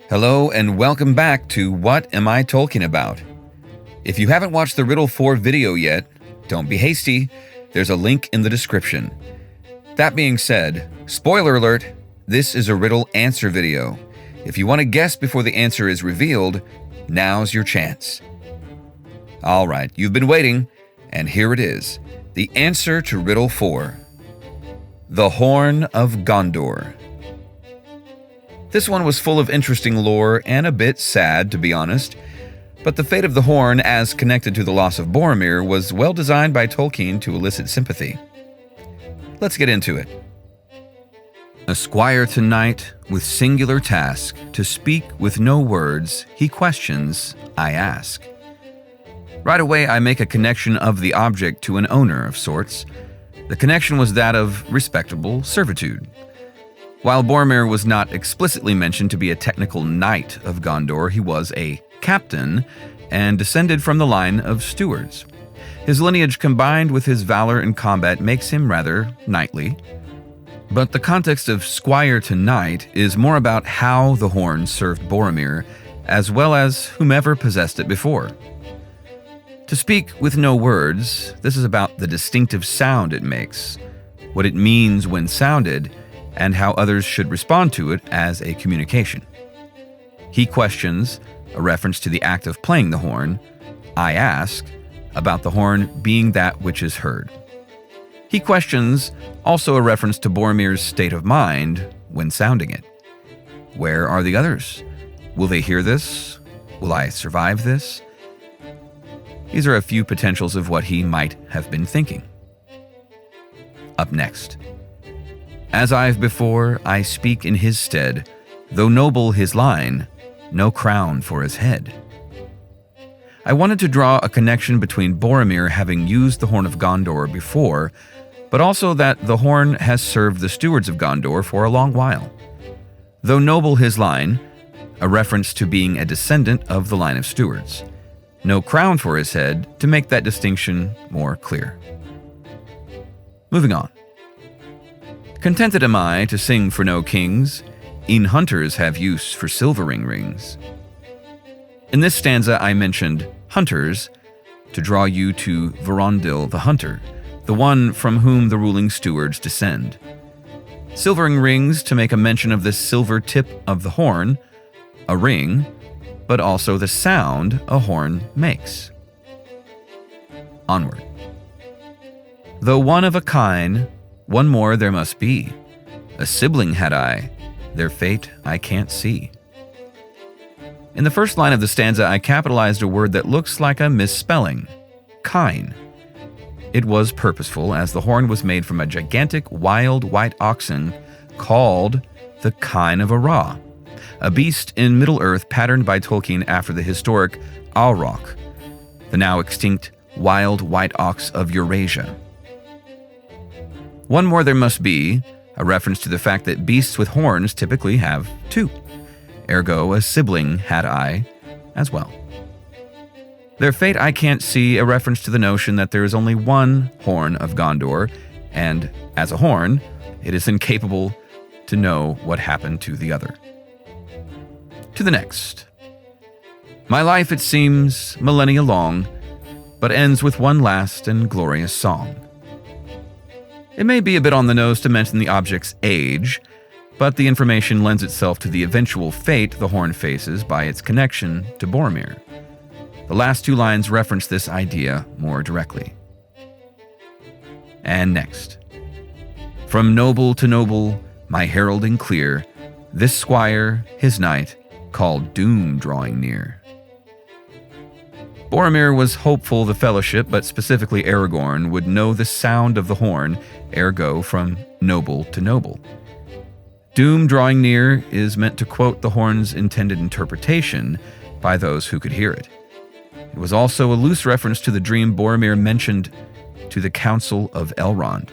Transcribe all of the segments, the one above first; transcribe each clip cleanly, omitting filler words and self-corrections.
Hello and welcome back to What Am I Tolkien About? If you haven't watched the Riddle Four video yet, don't be hasty. There's a link in the description. That being said, spoiler alert, this is a riddle answer video. If you want to guess before the answer is revealed, now's your chance. All right, you've been waiting, and here it is. The answer to Riddle 4. The Horn of Gondor. This one was full of interesting lore and a bit sad, to be honest. But the fate of the horn, as connected to the loss of Boromir, was well designed by Tolkien to elicit sympathy. Let's get into it. A squire tonight, with singular task, to speak with no words, he questions, I ask. Right away, I make a connection of the object to an owner of sorts. The connection was that of respectable servitude. While Boromir was not explicitly mentioned to be a technical knight of Gondor, he was a captain and descended from the line of stewards. His lineage combined with his valor in combat makes him rather knightly. But the context of squire to knight is more about how the horn served Boromir, as well as whomever possessed it before. To speak with no words, this is about the distinctive sound it makes, what it means when sounded, and how others should respond to it as a communication. He questions, a reference to the act of playing the horn. I ask, about the horn being that which is heard. He questions, also a reference to Boromir's state of mind when sounding it. Where are the others? Will they hear this? Will I survive this? These are a few potentials of what he might have been thinking. Up next. As I've before, I speak in his stead, though noble his line, no crown for his head. I wanted to draw a connection between Boromir having used the Horn of Gondor before, but also that the horn has served the stewards of Gondor for a long while. Though noble his line, a reference to being a descendant of the line of stewards. No crown for his head to make that distinction more clear. Moving on. Contented am I to sing for no kings, e'en hunters have use for silvering rings. In this stanza I mentioned hunters to draw you to Vorondil the hunter, the one from whom the ruling stewards descend. Silvering rings to make a mention of the silver tip of the horn, a ring, but also the sound a horn makes. Onward. Though one of a kind, one more there must be. A sibling had I, their fate I can't see. In the first line of the stanza, I capitalized a word that looks like a misspelling, kine. It was purposeful, as the horn was made from a gigantic wild white oxen called the Kine of Arra, a beast in Middle-earth patterned by Tolkien after the historic Auroch, the now extinct wild white ox of Eurasia. One more there must be, a reference to the fact that beasts with horns typically have two. Ergo, a sibling had I as well. Their fate I can't see, a reference to the notion that there is only one horn of Gondor, and as a horn, it is incapable to know what happened to the other. To the next. My life, it seems, millennia long, but ends with one last and glorious song. It may be a bit on the nose to mention the object's age, but the information lends itself to the eventual fate the horn faces by its connection to Boromir. The last two lines reference this idea more directly. And next. From noble to noble, my heralding clear, this squire, his knight, called doom drawing near. Boromir was hopeful the Fellowship, but specifically Aragorn, would know the sound of the horn, ergo from noble to noble. Doom drawing near is meant to quote the horn's intended interpretation by those who could hear it. It was also a loose reference to the dream Boromir mentioned to the Council of Elrond.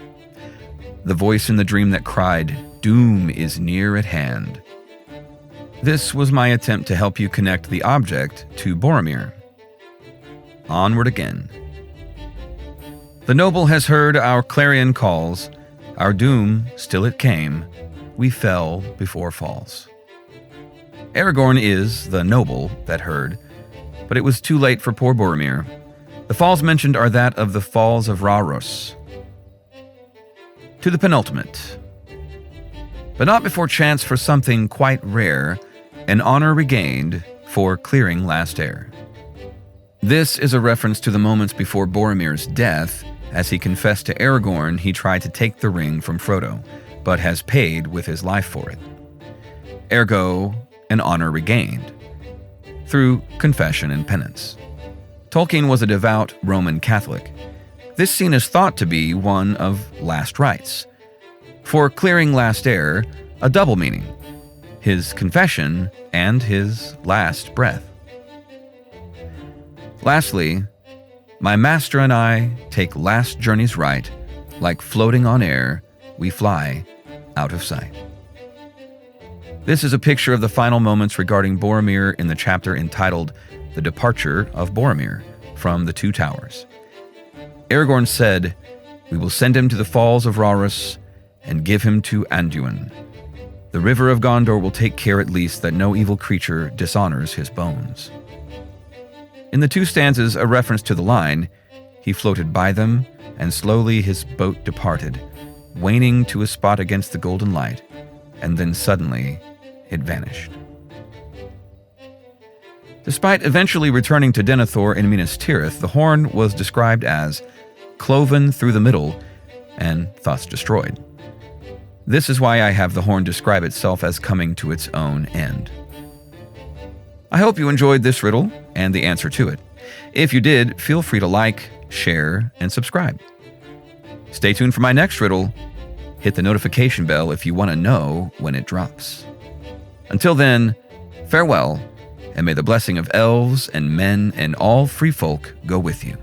The voice in the dream that cried, "Doom is near at hand." This was my attempt to help you connect the object to Boromir. Onward again. The noble has heard our clarion calls, our doom still it came, we fell before falls. Aragorn is the noble that heard, but it was too late for poor Boromir. The falls mentioned are that of the Falls of Rauros. To the penultimate. But not before chance for something quite rare, an honor regained for clearing last heir. This is a reference to the moments before Boromir's death, as he confessed to Aragorn he tried to take the ring from Frodo, but has paid with his life for it. Ergo, an honor regained, through confession and penance. Tolkien was a devout Roman Catholic. This scene is thought to be one of last rites. For clearing last heir, a double meaning, his confession and his last breath. Lastly, my master and I take last journey's right, like floating on air, we fly out of sight. This is a picture of the final moments regarding Boromir in the chapter entitled The Departure of Boromir from the Two Towers. Aragorn said, "We will send him to the Falls of Rauros and give him to Anduin. The river of Gondor will take care at least that no evil creature dishonors his bones." In the two stanzas, a reference to the line, "He floated by them, and slowly his boat departed, waning to a spot against the golden light, and then suddenly it vanished." Despite eventually returning to Denethor in Minas Tirith, the horn was described as cloven through the middle and thus destroyed. This is why I have the horn describe itself as coming to its own end. I hope you enjoyed this riddle and the answer to it. If you did, feel free to like, share, and subscribe. Stay tuned for my next riddle. Hit the notification bell if you want to know when it drops. Until then, farewell, and may the blessing of elves and men and all free folk go with you.